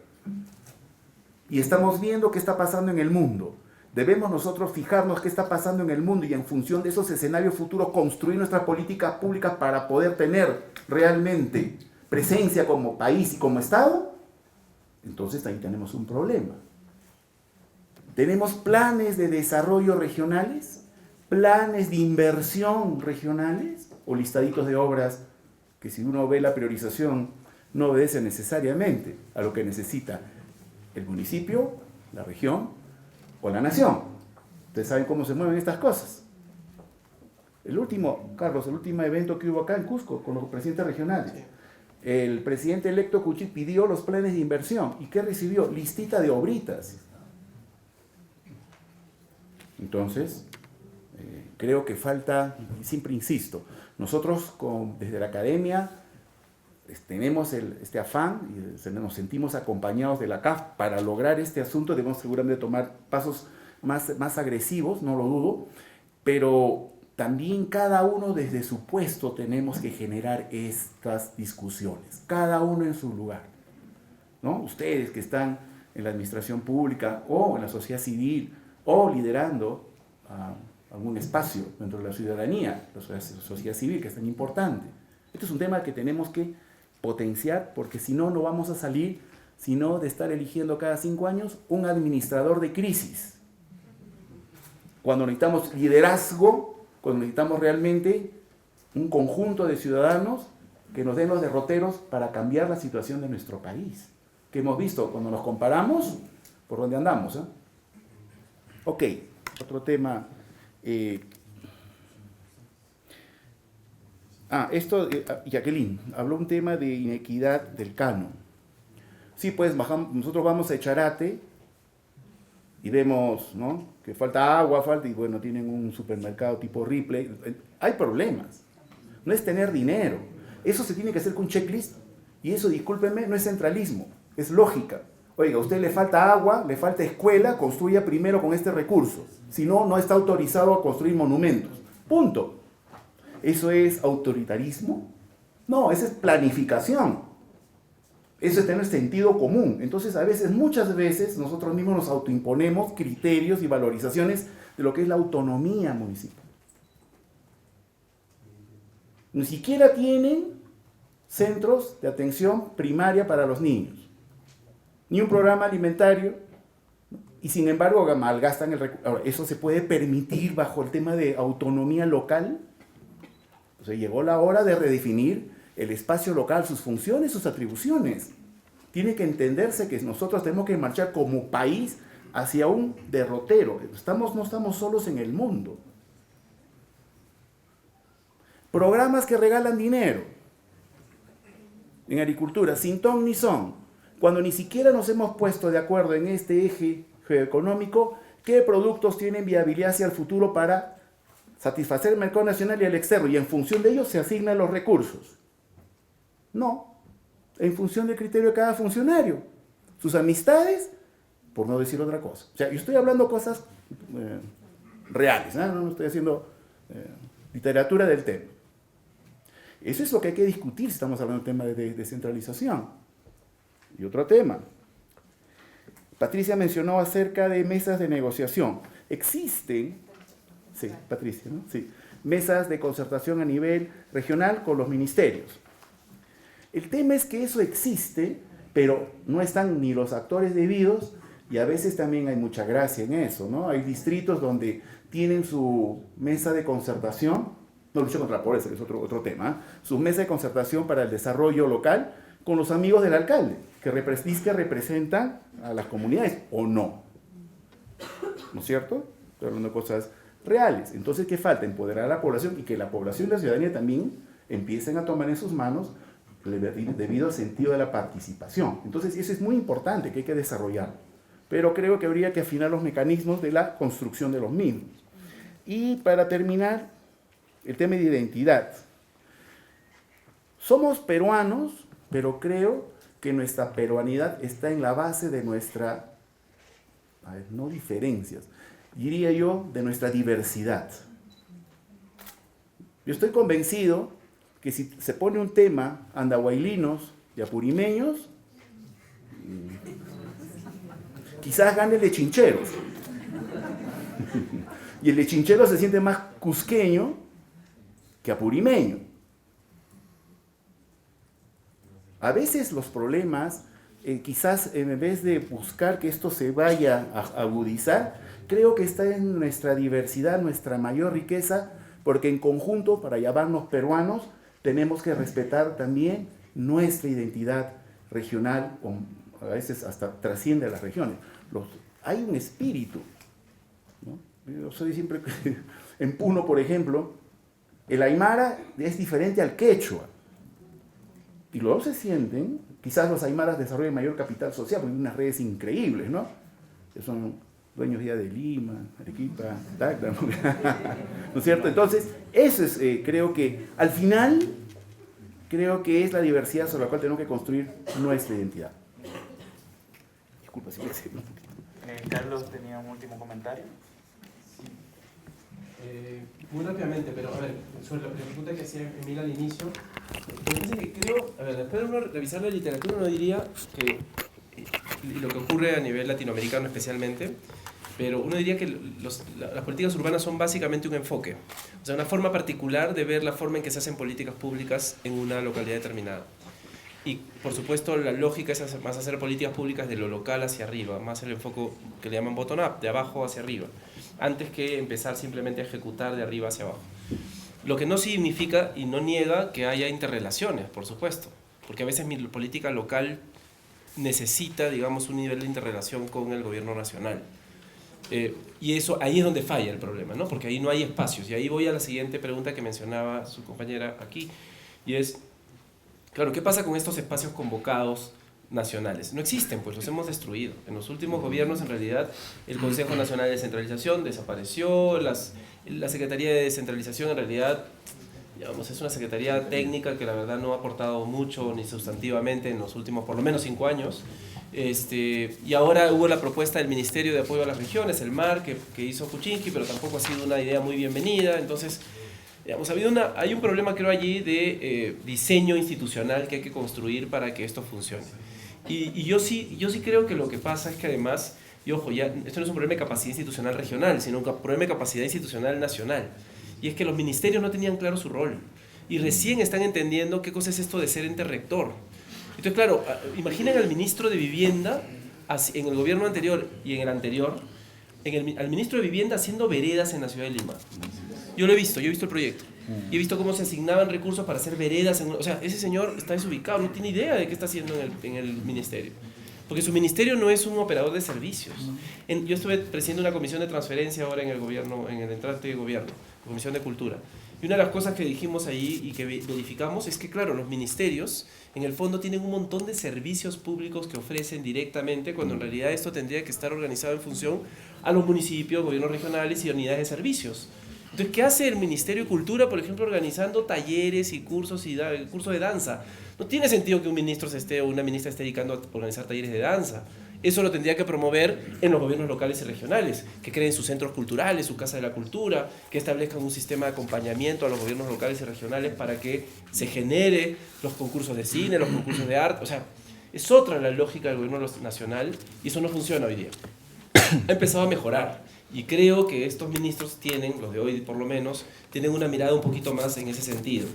Y estamos viendo qué está pasando en el mundo. Debemos nosotros fijarnos qué está pasando en el mundo y en función de esos escenarios futuros construir nuestras políticas públicas para poder tener realmente presencia como país y como Estado. Entonces ahí tenemos un problema. Tenemos planes de desarrollo regionales, planes de inversión regionales o listaditos de obras que si uno ve la priorización no obedece necesariamente a lo que necesita el municipio, la región o la nación. Ustedes saben cómo se mueven estas cosas. Carlos, el último evento que hubo acá en Cusco con los presidentes regionales. El presidente electo Kuchik pidió los planes de inversión. ¿Y qué recibió? Listita de obritas. Entonces, creo que falta, siempre insisto, nosotros desde la academia tenemos este afán y nos sentimos acompañados de la CAF para lograr este asunto. Debemos seguramente tomar pasos más agresivos, no lo dudo, pero también cada uno desde su puesto tenemos que generar estas discusiones, cada uno en su lugar, ¿no? Ustedes que están en la administración pública o en la sociedad civil o liderando algún espacio dentro de la ciudadanía, la sociedad civil, que es tan importante. Este es un tema que tenemos que potenciar porque si no, no vamos a salir, sino de estar eligiendo cada 5 años un administrador de crisis. Cuando necesitamos liderazgo, cuando necesitamos realmente un conjunto de ciudadanos que nos den los derroteros para cambiar la situación de nuestro país. Que hemos visto cuando nos comparamos por dónde andamos. Ok, otro tema. Jacqueline, habló un tema de inequidad del canon. Sí, pues nosotros vamos a Echarate y vemos, ¿no?, que falta agua, y bueno, tienen un supermercado tipo Ripley. Hay problemas. No es tener dinero. Eso se tiene que hacer con un checklist. Y eso, discúlpenme, no es centralismo, es lógica. Oiga, a usted le falta agua, le falta escuela, construya primero con este recurso. Si no, no está autorizado a construir monumentos. Punto. ¿Eso es autoritarismo? No, eso es planificación. Eso es tener sentido común. Entonces, muchas veces, nosotros mismos nos autoimponemos criterios y valorizaciones de lo que es la autonomía municipal. Ni siquiera tienen centros de atención primaria para los niños, ni un programa alimentario, y sin embargo malgastan el recurso. Ahora, ¿eso se puede permitir bajo el tema de autonomía local? O sea, llegó la hora de redefinir el espacio local, sus funciones, sus atribuciones. Tiene que entenderse que nosotros tenemos que marchar como país hacia un derrotero. No estamos solos en el mundo. Programas que regalan dinero en agricultura, sin ton ni son, cuando ni siquiera nos hemos puesto de acuerdo en este eje geoeconómico, qué productos tienen viabilidad hacia el futuro para satisfacer el mercado nacional y el externo, y en función de ello se asignan los recursos. No, en función del criterio de cada funcionario, sus amistades, por no decir otra cosa. O sea, yo estoy hablando cosas reales, no estoy haciendo literatura del tema. Eso es lo que hay que discutir si estamos hablando del tema de descentralización. Y otro tema. Patricia mencionó acerca de mesas de negociación. Existen, sí, Patricia, ¿no? Sí, mesas de concertación a nivel regional con los ministerios. El tema es que eso existe, pero no están ni los actores debidos, y a veces también hay mucha gracia en eso, ¿no? Hay distritos donde tienen su mesa de concertación, no lucha contra la pobreza, que es otro tema, su mesa de concertación para el desarrollo local con los amigos del alcalde, que representan a las comunidades, o no. ¿No es cierto? Estoy hablando de cosas reales. Entonces, ¿qué falta? Empoderar a la población y que la población y la ciudadanía también empiecen a tomar en sus manos debido al sentido de la participación. Entonces, eso es muy importante, que hay que desarrollar. Pero creo que habría que afinar los mecanismos de la construcción de los mismos. Y para terminar, el tema de identidad. Somos peruanos, pero creo que nuestra peruanidad está en la base de nuestra, no diferencias, diría yo, de nuestra diversidad. Yo estoy convencido que si se pone un tema andahuaylinos y apurimeños, quizás gane el de Chincheros. Y el de Chincheros se siente más cusqueño que apurimeño. A veces los problemas, quizás en vez de buscar que esto se vaya a agudizar, creo que está en nuestra diversidad, nuestra mayor riqueza, porque en conjunto, para llamarnos peruanos, tenemos que respetar también nuestra identidad regional, a veces hasta trasciende a las regiones. Hay un espíritu, ¿no? Yo soy siempre, en Puno, por ejemplo, el aymara es diferente al quechua. Y luego se sienten, quizás los aymaras desarrollen mayor capital social, porque hay unas redes increíbles, ¿no? Que son dueños ya de Lima, Arequipa, Tacna, ¿no? ¿No es cierto? Entonces, eso es, creo que, al final, creo que es la diversidad sobre la cual tenemos que construir nuestra identidad. Disculpa si me excedí un poquito. Carlos tenía un último comentario. Muy rápidamente, pero a ver, sobre la pregunta que hacía Emil al inicio, me parece que creo, a ver, después de uno revisar la literatura, uno diría que, y lo que ocurre a nivel latinoamericano especialmente, pero uno diría que las políticas urbanas son básicamente un enfoque, o sea, una forma particular de ver la forma en que se hacen políticas públicas en una localidad determinada. Y, por supuesto, la lógica es más hacer políticas públicas de lo local hacia arriba, más el enfoque que le llaman bottom-up, de abajo hacia arriba, antes que empezar simplemente a ejecutar de arriba hacia abajo. Lo que no significa y no niega que haya interrelaciones, por supuesto, porque a veces mi política local necesita, digamos, un nivel de interrelación con el gobierno nacional. Y eso, ahí es donde falla el problema, ¿no? Porque ahí no hay espacios. Y ahí voy a la siguiente pregunta que mencionaba su compañera aquí, y es, claro, ¿qué pasa con estos espacios convocados nacionales? No existen, pues los hemos destruido. En los últimos gobiernos, en realidad, el Consejo Nacional de Descentralización desapareció, la Secretaría de Descentralización, en realidad, digamos, es una secretaría técnica que la verdad no ha aportado mucho ni sustantivamente en los últimos, por lo menos 5 años. Y ahora hubo la propuesta del Ministerio de Apoyo a las Regiones, el MAR, que hizo Kuczynski, pero tampoco ha sido una idea muy bienvenida. Entonces, digamos, hay un problema, creo, allí de diseño institucional que hay que construir para que esto funcione. Y yo sí creo que lo que pasa es que además, y ojo, ya, esto no es un problema de capacidad institucional regional, sino un problema de capacidad institucional nacional. Y es que los ministerios no tenían claro su rol. Y recién están entendiendo qué cosa es esto de ser ente rector. Entonces, claro, imaginen al ministro de Vivienda en el gobierno anterior y en el anterior, al ministro de Vivienda haciendo veredas en la ciudad de Lima. Yo lo he visto, yo he visto el proyecto. Y he visto cómo se asignaban recursos para hacer veredas. O sea, ese señor está desubicado, no tiene idea de qué está haciendo en el ministerio. Porque su ministerio no es un operador de servicios. Yo estuve presidiendo una comisión de transferencia ahora en el gobierno, en el entrante de gobierno, Comisión de Cultura. Y una de las cosas que dijimos ahí y que verificamos es que, claro, los ministerios en el fondo tienen un montón de servicios públicos que ofrecen directamente, cuando en realidad esto tendría que estar organizado en función a los municipios, gobiernos regionales y unidades de servicios. Entonces, ¿qué hace el Ministerio de Cultura, por ejemplo, organizando talleres y cursos de danza? No tiene sentido que un ministro o una ministra esté dedicando a organizar talleres de danza. Eso lo tendría que promover en los gobiernos locales y regionales, que creen sus centros culturales, su Casa de la Cultura, que establezcan un sistema de acompañamiento a los gobiernos locales y regionales para que se genere los concursos de cine, los concursos de arte. O sea, es otra la lógica del gobierno nacional y eso no funciona hoy día. Ha empezado a mejorar y creo que estos ministros tienen, los de hoy por lo menos, tienen una mirada un poquito más en ese sentido.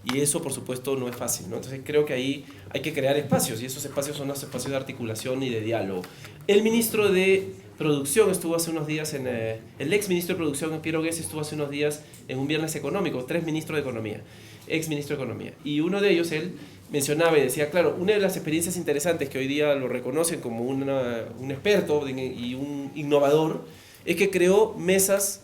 Y eso, por supuesto, no es fácil, ¿no? Entonces creo que ahí hay que crear espacios, y esos espacios son los espacios de articulación y de diálogo. El ministro de Producción estuvo hace unos días el ex ministro de Producción, Piero Guess, estuvo hace unos días en un viernes económico, 3 ministros de Economía, ex ministro de Economía. Y uno de ellos, él mencionaba y decía, claro, una de las experiencias interesantes que hoy día lo reconocen como un experto y un innovador, es que creó mesas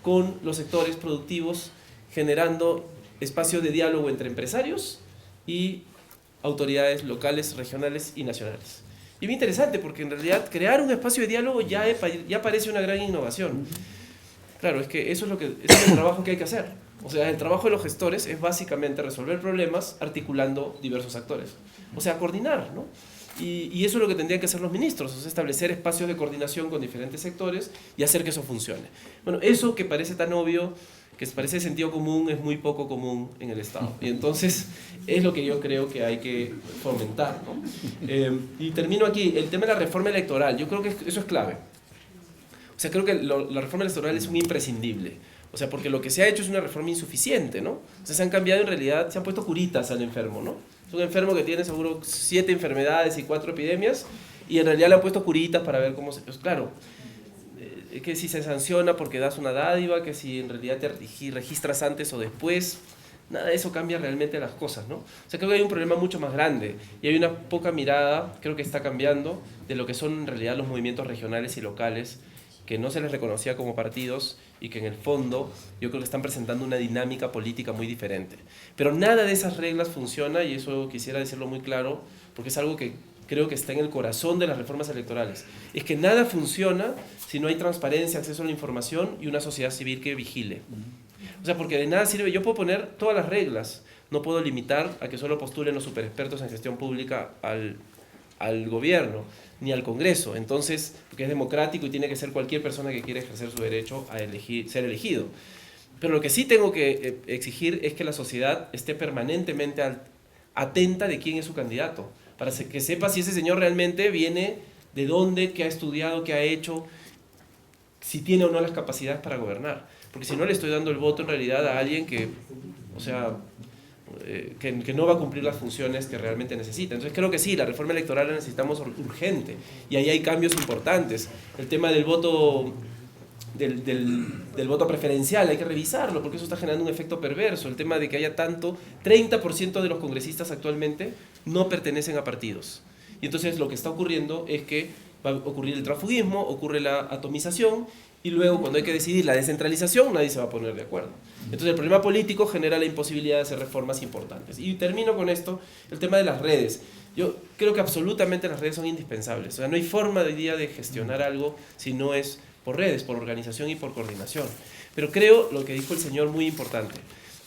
con los sectores productivos, generando espacios de diálogo entre empresarios y autoridades locales, regionales y nacionales. Y es muy interesante porque en realidad crear un espacio de diálogo ya parece una gran innovación. Claro, es que eso es el trabajo que hay que hacer. O sea, el trabajo de los gestores es básicamente resolver problemas articulando diversos actores. O sea, coordinar, ¿no? Y eso es lo que tendrían que hacer los ministros, o sea, establecer espacios de coordinación con diferentes sectores y hacer que eso funcione. Bueno, eso que parece tan obvio, que parece de sentido común, es muy poco común en el Estado. Y entonces es lo que yo creo que hay que fomentar, ¿no? Y termino aquí, el tema de la reforma electoral, yo creo que eso es clave. O sea, creo que la reforma electoral es un imprescindible. O sea, porque lo que se ha hecho es una reforma insuficiente, ¿no? O sea, se han cambiado en realidad, se han puesto curitas al enfermo, ¿no? Es un enfermo que tiene seguro 7 enfermedades y 4 epidemias, y en realidad le han puesto curitas para ver cómo se... Pues claro, que si se sanciona porque das una dádiva, que si en realidad te registras antes o después, nada de eso cambia realmente las cosas, ¿no? O sea, creo que hay un problema mucho más grande y hay una poca mirada, creo que está cambiando, de lo que son en realidad los movimientos regionales y locales, que no se les reconocía como partidos y que en el fondo yo creo que están presentando una dinámica política muy diferente. Pero nada de esas reglas funciona, y eso quisiera decirlo muy claro, porque es algo que creo que está en el corazón de las reformas electorales. Es que nada funciona si no hay transparencia, acceso a la información y una sociedad civil que vigile. O sea, porque de nada sirve, yo puedo poner todas las reglas, no puedo limitar a que solo postulen los superexpertos en gestión pública al gobierno, ni al Congreso. Entonces, porque es democrático y tiene que ser cualquier persona que quiera ejercer su derecho a ser elegido. Pero lo que sí tengo que exigir es que la sociedad esté permanentemente atenta de quién es su candidato, para que sepa si ese señor realmente viene de dónde, qué ha estudiado, qué ha hecho, si tiene o no las capacidades para gobernar. Porque si no, le estoy dando el voto en realidad a alguien que, o sea, que no va a cumplir las funciones que realmente necesita. Entonces creo que sí, la reforma electoral la necesitamos urgente, y ahí hay cambios importantes. El tema del voto del voto preferencial hay que revisarlo, porque eso está generando un efecto perverso. El tema de que haya 30% de los congresistas actualmente no pertenecen a partidos, y entonces lo que está ocurriendo es que va a ocurrir el transfugismo, ocurre la atomización, y luego cuando hay que decidir la descentralización nadie se va a poner de acuerdo. Entonces el problema político genera la imposibilidad de hacer reformas importantes. Y termino con esto, el tema de las redes. Yo creo que absolutamente las redes son indispensables. O sea, no hay forma hoy día de gestionar algo si no es por redes, por organización y por coordinación. Pero creo, lo que dijo el señor, muy importante.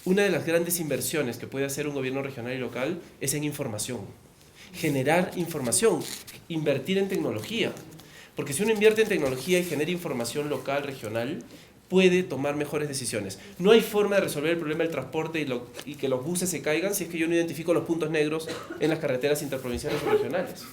Una de las grandes inversiones que puede hacer un gobierno regional y local es en información. Generar información, invertir en tecnología. Porque si uno invierte en tecnología y genera información local, regional, puede tomar mejores decisiones. No hay forma de resolver el problema del transporte y que los buses se caigan si es que yo no identifico los puntos negros en las carreteras interprovinciales o regionales.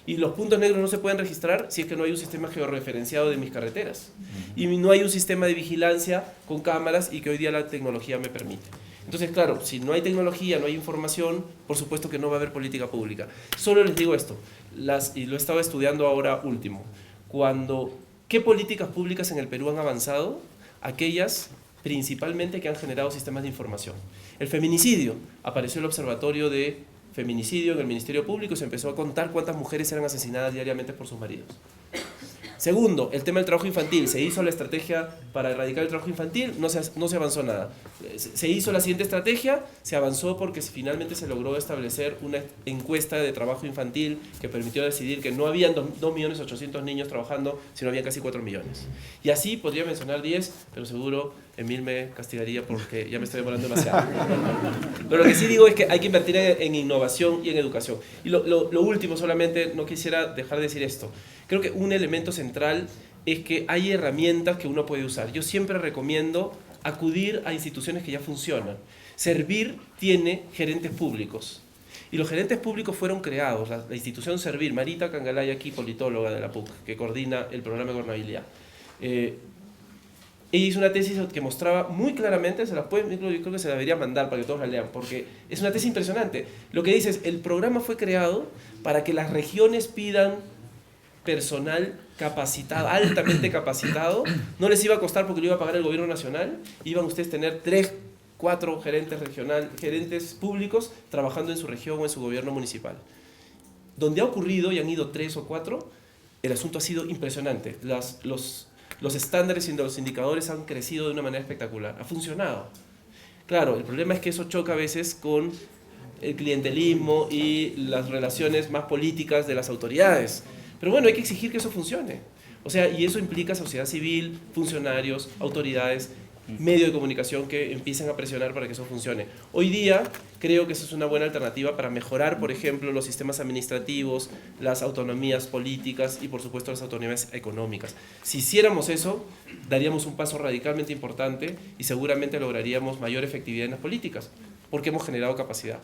Y los puntos negros no se pueden registrar si es que no hay un sistema georreferenciado de mis carreteras. Y no hay un sistema de vigilancia con cámaras y que hoy día la tecnología me permite. Entonces, claro, si no hay tecnología, no hay información, por supuesto que no va a haber política pública. Solo les digo esto, y lo he estado estudiando ahora último. ¿Qué políticas públicas en el Perú han avanzado? Aquellas principalmente que han generado sistemas de información. El feminicidio, apareció el observatorio de feminicidio en el Ministerio Público y se empezó a contar cuántas mujeres eran asesinadas diariamente por sus maridos. Segundo, el tema del trabajo infantil. Se hizo la estrategia para erradicar el trabajo infantil, no se avanzó nada. Se hizo la siguiente estrategia, se avanzó porque finalmente se logró establecer una encuesta de trabajo infantil que permitió decidir que no habían 2.800.000 niños trabajando, sino había casi 4 millones. Y así podría mencionar 10, pero seguro Emil me castigaría porque ya me estoy demorando demasiado. Pero lo que sí digo es que hay que invertir en innovación y en educación. Y lo último, solamente, no quisiera dejar de decir esto. Creo que un elemento central es que hay herramientas que uno puede usar. Yo siempre recomiendo acudir a instituciones que ya funcionan. Servir tiene gerentes públicos. Y los gerentes públicos fueron creados. La institución Servir, Marita Cangalaya, aquí politóloga de la PUC, que coordina el programa de gobernabilidad. Ella hizo una tesis que mostraba muy claramente, yo creo que se la debería mandar para que todos la lean, porque es una tesis impresionante. Lo que dice es, el programa fue creado para que las regiones pidan personal capacitado, altamente capacitado, no les iba a costar porque lo iba a pagar el gobierno nacional, iban ustedes a tener 3, 4 gerentes públicos trabajando en su región o en su gobierno municipal. Donde ha ocurrido, y han ido 3 o 4, el asunto ha sido impresionante. Los estándares y los indicadores han crecido de una manera espectacular. Ha funcionado. Claro, el problema es que eso choca a veces con el clientelismo y las relaciones más políticas de las autoridades. Pero bueno, hay que exigir que eso funcione. O sea, y eso implica sociedad civil, funcionarios, autoridades, medios de comunicación que empiecen a presionar para que eso funcione. Hoy día creo que eso es una buena alternativa para mejorar, por ejemplo, los sistemas administrativos, las autonomías políticas y, por supuesto, las autonomías económicas. Si hiciéramos eso, daríamos un paso radicalmente importante y seguramente lograríamos mayor efectividad en las políticas, porque hemos generado capacidad.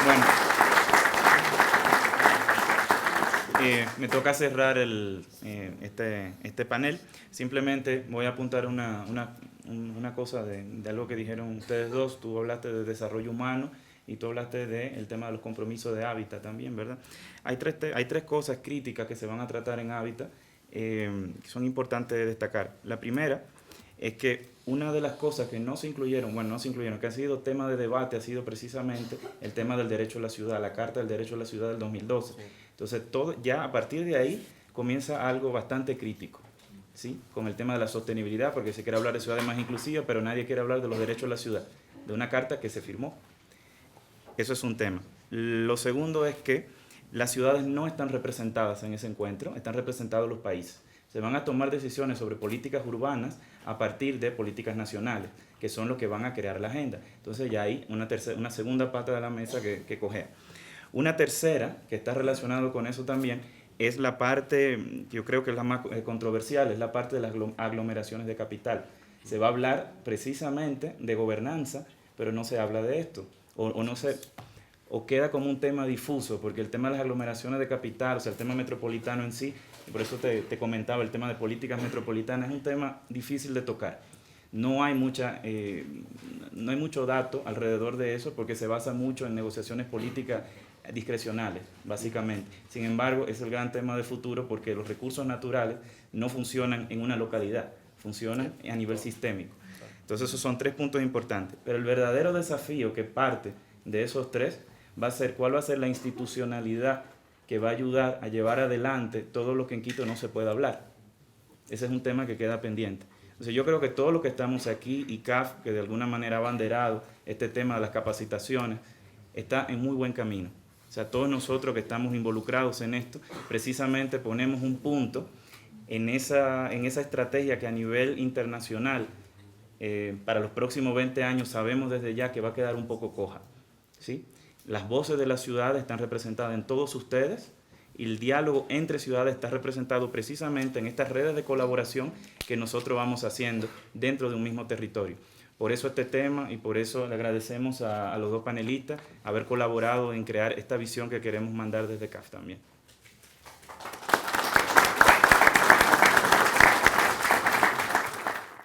Bueno. Me toca cerrar este panel. Simplemente voy a apuntar una cosa de algo que dijeron ustedes dos. Tú hablaste de desarrollo humano y tú hablaste del tema de los compromisos de hábitat también, ¿verdad? Hay tres cosas críticas que se van a tratar en hábitat que son importantes de destacar. La primera es que una de las cosas que no se incluyeron, que ha sido tema de debate, ha sido precisamente el tema del derecho a la ciudad, la Carta del Derecho a la Ciudad del 2012. Sí. Entonces, ya a partir de ahí comienza algo bastante crítico, ¿sí? Con el tema de la sostenibilidad, porque se quiere hablar de ciudades más inclusivas, pero nadie quiere hablar de los derechos a la ciudad, de una carta que se firmó. Eso es un tema. Lo segundo es que las ciudades no están representadas en ese encuentro, están representados los países. Se van a tomar decisiones sobre políticas urbanas a partir de políticas nacionales, que son los que van a crear la agenda. Entonces ya hay una segunda pata de la mesa que coger. Una tercera, que está relacionada con eso también, es la parte, yo creo que es la más controversial, es la parte de las aglomeraciones de capital. Se va a hablar precisamente de gobernanza, pero no se habla de esto, o queda como un tema difuso, porque el tema de las aglomeraciones de capital, o sea, el tema metropolitano en sí, y por eso te comentaba, el tema de políticas metropolitanas es un tema difícil de tocar. No hay mucho dato alrededor de eso, porque se basa mucho en negociaciones políticas discrecionales, básicamente. Sin embargo, es el gran tema de futuro, porque los recursos naturales no funcionan en una localidad, funcionan a nivel sistémico. Entonces, esos son 3 puntos importantes. Pero el verdadero desafío que parte de esos 3 va a ser cuál va a ser la institucionalidad que va a ayudar a llevar adelante todo lo que en Quito no se puede hablar. Ese es un tema que queda pendiente. Entonces yo creo que todos los que estamos aquí, y CAF, que de alguna manera ha abanderado este tema de las capacitaciones, está en muy buen camino. O sea, todos nosotros que estamos involucrados en esto, precisamente ponemos un punto en esa estrategia que a nivel internacional, para los próximos 20 años, sabemos desde ya que va a quedar un poco coja, ¿sí? Las voces de las ciudades están representadas en todos ustedes y el diálogo entre ciudades está representado precisamente en estas redes de colaboración que nosotros vamos haciendo dentro de un mismo territorio. Por eso este tema y por eso le agradecemos a los 2 panelistas haber colaborado en crear esta visión que queremos mandar desde CAF también.